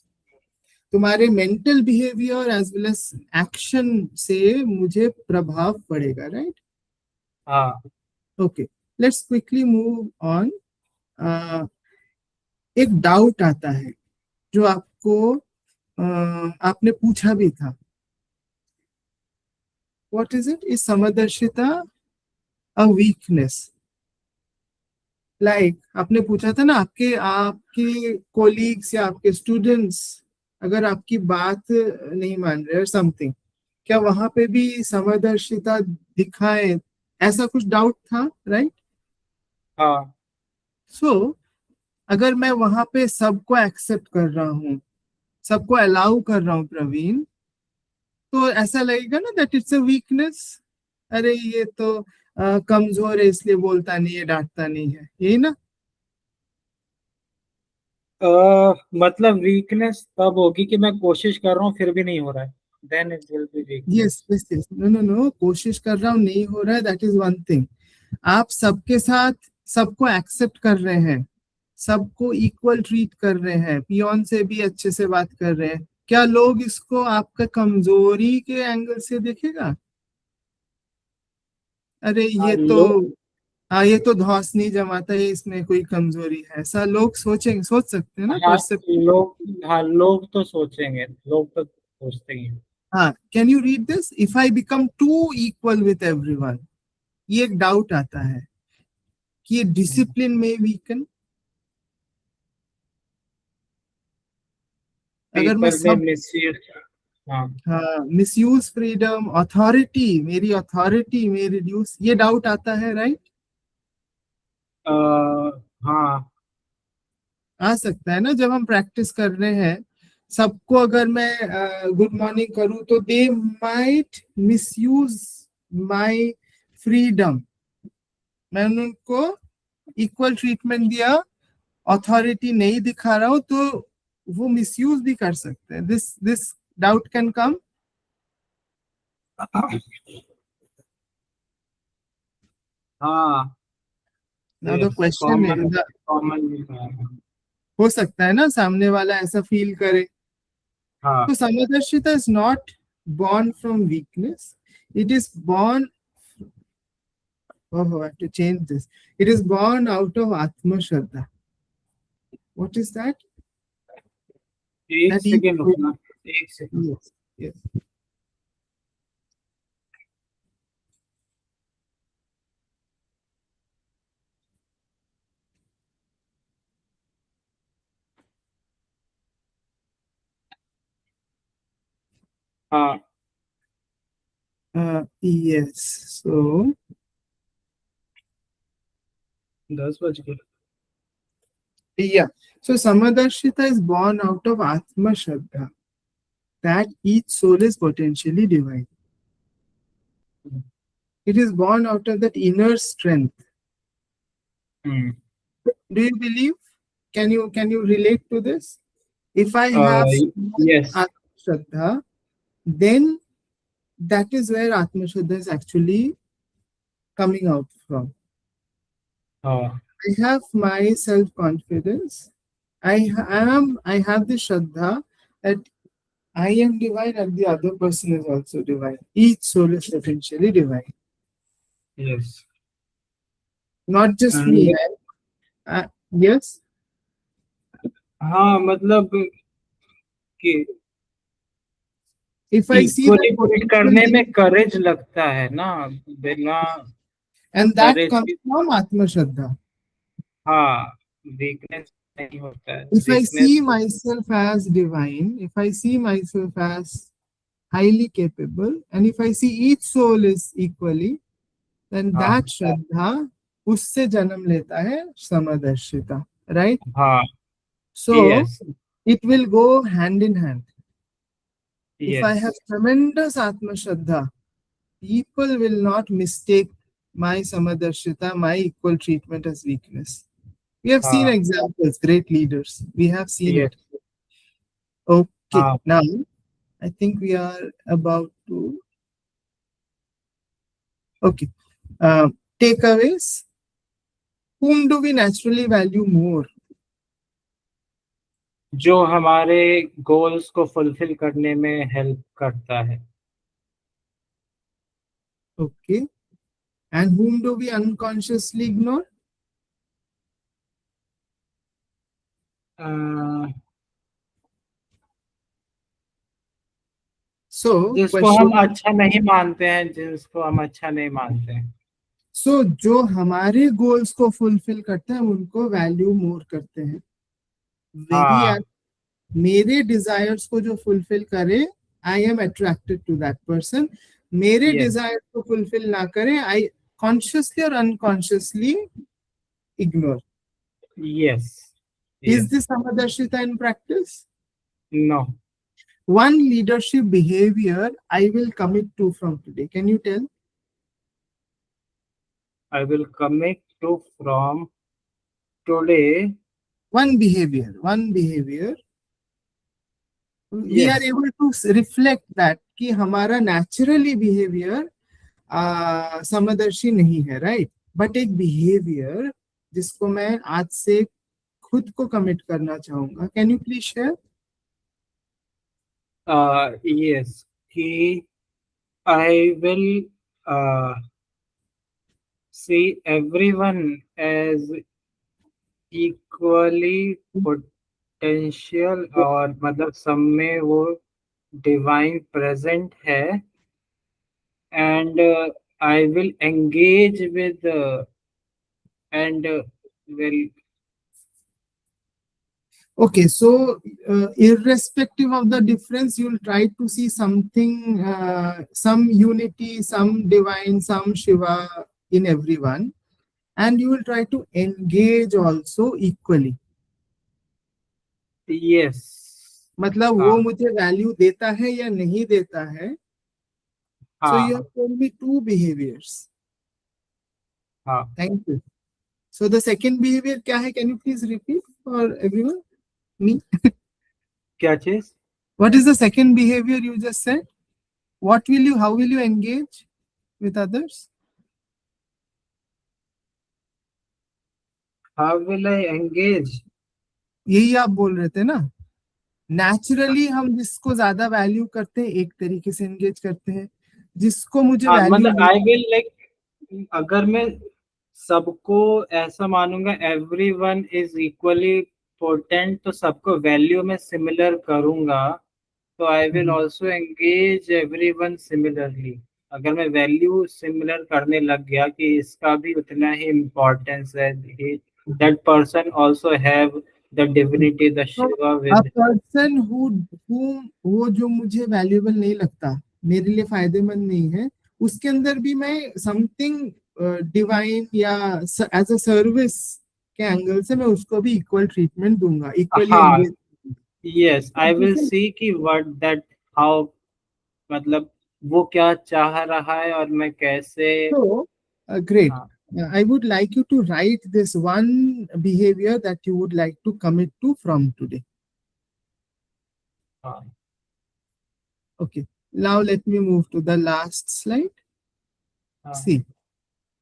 तुम्हारे mental behaviour as well as action से मुझे प्रभाव पड़ेगा, राइट? हाँ okay, let's quickly move on. एक डाउट आता है जो आपको आपने पूछा भी था। What is it? इज समदर्शिता अ वीकनेस? लाइक आपने पूछा था ना, आपके आपके कोलीग्स या आपके स्टूडेंट्स अगर आपकी बात नहीं मान रहे समथिंग, क्या वहां पे भी समदर्शिता दिखाए? ऐसा कुछ डाउट था, राइट? हाँ सो अगर मैं वहां पे सबको एक्सेप्ट कर रहा हूँ, सबको अलाउ कर रहा हूँ प्रवीण, तो ऐसा लगेगा ना दैट इट्स अ वीकनेस। अरे ये तो कमजोर है इसलिए बोलता नहीं है, डांटता नहीं है, यही ना? मतलब वीकनेस तब होगी कि मैं कोशिश कर रहा हूँ फिर भी नहीं हो रहा है, then it will be yes weakness. Yes yes, no no no, कोशिश कर रहा हूँ नहीं हो रहा है, दैट इज वन थिंग। आप सबके साथ सबको एक्सेप्ट कर रहे हैं, सबको इक्वल ट्रीट कर रहे हैं, पियोन से भी अच्छे से बात कर रहे हैं, क्या लोग इसको आपका कमजोरी के एंगल से देखेगा? अरे हाँ ये तो, लोग, हाँ ये तो धौंस नहीं जमाता है, इसमें कोई कमजोरी है, ऐसा लोग सोचेंगे, सोच सकते हैं ना, हाँ परसेप्ट। लोग तो सोचेंगे, लोग तो सोचते ही हैं। हाँ, can you read this, if I become to equal with everyone, ये एक डाउट आता है कि डिसिप्लिन में वीकन, अगर मैं पीपल में सब, मिसयूज। हाँ। हाँ, मिसयूज फ्रीडम, अथॉरिटी, मेरी अथॉरिटी में रिड्यूस, ये डाउट आता है, राइट? अ, हाँ। आ सकता है ना, जब हम प्रैक्टिस कर रहे हैं, सबको अगर मैं गुड मॉर्निंग करूं तो they might misuse my freedom, मैंने उनको इक्वल ट्रीटमेंट दिया, अथॉरिटी नहीं दिखा रहा हूं, तो वो मिसयूज भी कर सकते हैं, this this doubt can come. हाँ। Now the yes, question common, is, common. हो सकता है ना सामने वाला ऐसा फील करे, हाँ। तो समदर्शिता is not born from weakness, it is born, oh I have to change this, it is born out of atma shraddha. What is that? एक That is, सेकेंड रुकना, एक सेकेंड। yes, yes. हाँ। Yes, so 10 बज गए। yeah, so Samadarshita is born out of Atma Shraddha, that each soul is potentially divine. It is born out of that inner strength. Hmm. Do you believe? Can you relate to this? If I have yes. Atma Shraddha, then that is where Atma Shraddha is actually coming out from. हाँ। I have my self confidence. I have the Shraddha that I am divine and the other person is also divine. Each soul is essentially divine. Yes. Not just me. And Yes. हाँ, मतलब कि If I see that equally treat करने में करेज लगता है ना, बिना and that courage comes के। from Atma Shraddha. हाँ, वीकनेस नहीं होता है, If I see weakness. myself as divine, if I see myself as highly capable, and if I see each soul is equally, then हाँ। that Shraddha उससे जन्म लेता है समदर्शिता, right? हाँ। So yes. it will go hand in hand. If I yes. have tremendous Atma Shraddha, people will not mistake my Samadarshita, my equal treatment as weakness. We have seen हाँ। examples, great leaders. We have seen it. Yes. Okay, हाँ। now I think we are about to. Okay, takeaways. Whom do we naturally value more? जो हमारे goals को fulfil करने में help करता है। Okay, and whom do we unconsciously ignore? A, So, जिसको हम question. अच्छा नहीं मानते हैं, जिसको हम अच्छा नहीं मानते हैं। So, जो हमारे गोल्स को फुलफिल करते हैं, उनको वैल्यू मोर करते हैं। वही हाँ। मेरे डिजायर्स को जो फुलफिल करे, I am attracted to that person. मेरे यस। डिजायर को फुलफिल ना करे, आई कॉन्शियसली और unconsciously ignore. Yes. Is yes. This समदर्शिता in practice? No. One leadership behavior I will commit to from today, can you tell? I will commit to from today. One behavior we are yes. able to reflect that कि हमारा naturally behavior समदर्शी नहीं है, right? But एक behavior जिसको मैं आज से खुद को कमिट करना चाहूंगा? Can you please share? Yes, he, I will see everyone as equally potential, और मतलब सब में वो डिवाइन प्रेजेंट है, and I will engage with and will Okay, so irrespective of the difference, you'll try to see something, some unity, some divine, some Shiva in everyone, and you will try to engage also equally. yes. मतलब वो हाँ मुझे value देता है या नहीं देता है. So you have हाँ told me two behaviors. हाँ. Thank you. So the second behavior क्या है? Can you please repeat for everyone? Me. क्या चीज? What is the second behavior you just said? What will you? How will you engage with others? How will I engage? यही आप बोल रहे थे ना. नेचुरली हम जिसको ज्यादा वैल्यू करते हैं एक तरीके से एंगेज करते हैं, जिसको मुझे हाँ वैल्यू मतलब नहीं. आई विल लाइक, अगर मैं सबको ऐसा मानूंगा every one is equally potent, तो सबको वैल्यू में सिमिलर करूंगा, तो I will also engage every one similarly. अगर मैं वैल्यू सिमिलर करने लग गया कि इसका भी उतना ही इम्पोर्टेंस है, that person also have the divinity, the तो Shiva a with. Person who वो जो मुझे वैल्यूएबल नहीं लगता, मेरे लिए फायदेमंद नहीं है, उसके अंदर भी मैं समथिंग डिवाइन या एज अ सर्विस के एंगल से मैं उसको भी इक्वल ट्रीटमेंट दूंगा, इक्वली हाँ, engage. Yes, I will see कि व्हाट दैट, हाउ, मतलब वो क्या चाह रहा है और मैं कैसे. So, great. हाँ I would like you to write this one behavior that you would like to commit to from today. हाँ Okay. Now let me move to the last slide. हाँ. See,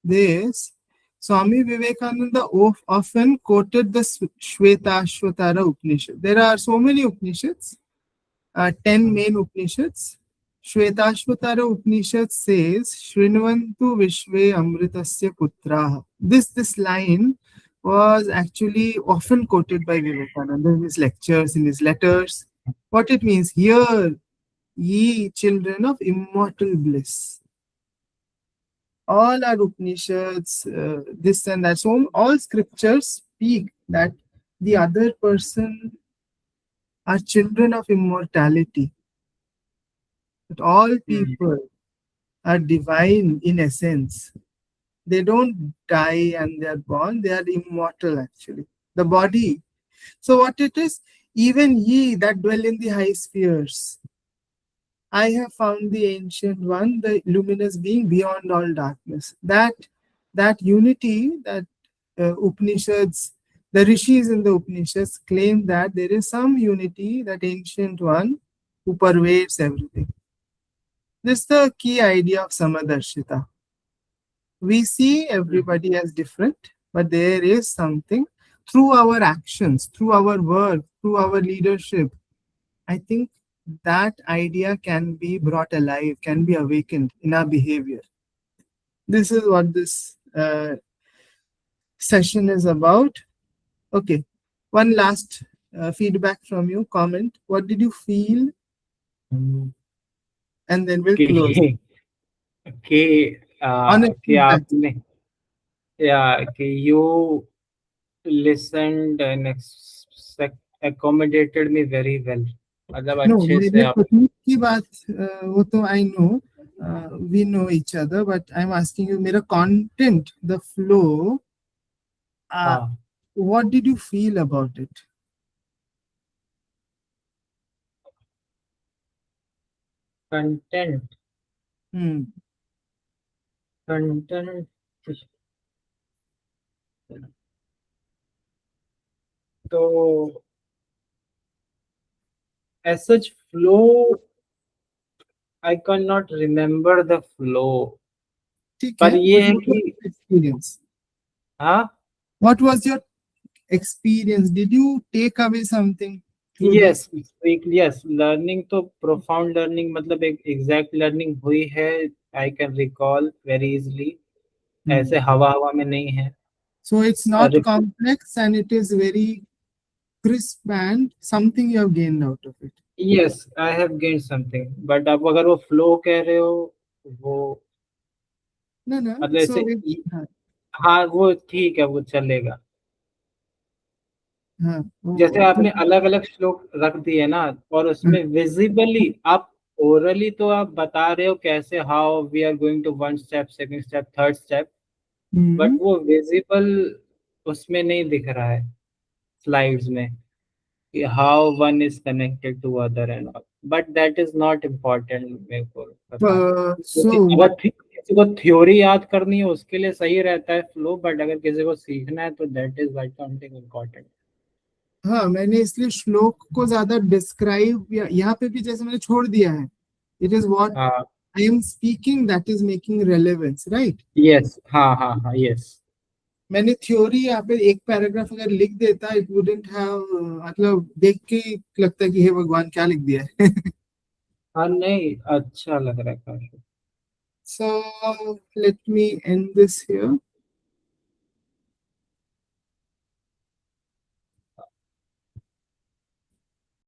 this Swami Vivekananda often quoted the Shvetashvatara Upanishad. There are so many Upanishads, 10 main Upanishads. Shvetashvatara Upanishad says, Shrinvantu Vishve Amritasya Putraha. This line was actually often quoted by Vivekananda in his lectures, in his letters. What it means, hear ye children of immortal bliss. All our Upanishads, this and that, so all scriptures speak that the other person are children of immortality. That all hmm, people are divine in essence. They don't die and they are born, they are immortal actually. The body. So, what it is, even ye that dwell in the high spheres, I have found the ancient one, the luminous being beyond all darkness. That unity, that Upanishads, the rishis in the Upanishads claim that there is some unity, that ancient one who pervades everything. This is the key idea of Samadarshita. We see everybody as different, but there is something through our actions, through our work, through our leadership. I think that idea can be brought alive, can be awakened in our behavior. This is what this session is about. Okay, one last feedback from you, comment. What did you feel? And then we'll close. कि Honest कि feedback. आपने, या कि you listened and accommodated me very well, मतलब No, अच्छे से मेरे आप. तकनीक की बात, वो तो I know, we know each other, but I'm asking you, मेरा content, the flow, uh, हाँ. what did you feel about it? Content, Hmm. Content तो as such flow, I cannot remember the flow. ठीक है, पर ये but है what was कि your experience? हाँ, What was your experience? Did you take away something through yes, this? Yes, learning तो profound learning, मतलब एक एग्जैक्ट लर्निंग हुई है। I can recall very easily, Hmm. ऐसे हवा हवा में नहीं है। So it's not complex and it is very crisp and something you have gained out of it. Yes, I have gain something, but आप अगर वो फ्लो कह रहे हो, वो No, no. मतलब So ऐसे, it, हाँ वो ठीक है, वो चलेगा। जैसे तो आपने अलग अलग श्लोक रख दिए ना, और उसमें विजिबली आप, ओरली तो आप बता रहे हो कैसे, how we are going to one step, second step, third step, but hmm, वो विजिबल उसमें नहीं दिख रहा है स्लाइड्स में, कि how one is connected to other and all, but that is not important मेरे को पता है। क्योंकि so अगर किसी को थ्योरी याद करनी है उसके लिए सही रहता है फ्लो, बट अगर किसी को सीखना है तो that is white something important. हाँ, मैंने इसलिए श्लोक को ज्यादा डिस्क्राइब यहाँ पे भी जैसे मैंने छोड़ दिया है. इट इज व्हाट हाँ, I am speaking that is making relevance, right. Yes, हाँ हाँ हाँ, यस। मैंने थ्योरी यहाँ पे एक पैराग्राफ अगर लिख देता, इट वुडंट हैव, मतलब देख के ही लगता है कि हे भगवान क्या लिख दिया है. हाँ नहीं, अच्छा लग रहा है काफी। So let me end this here.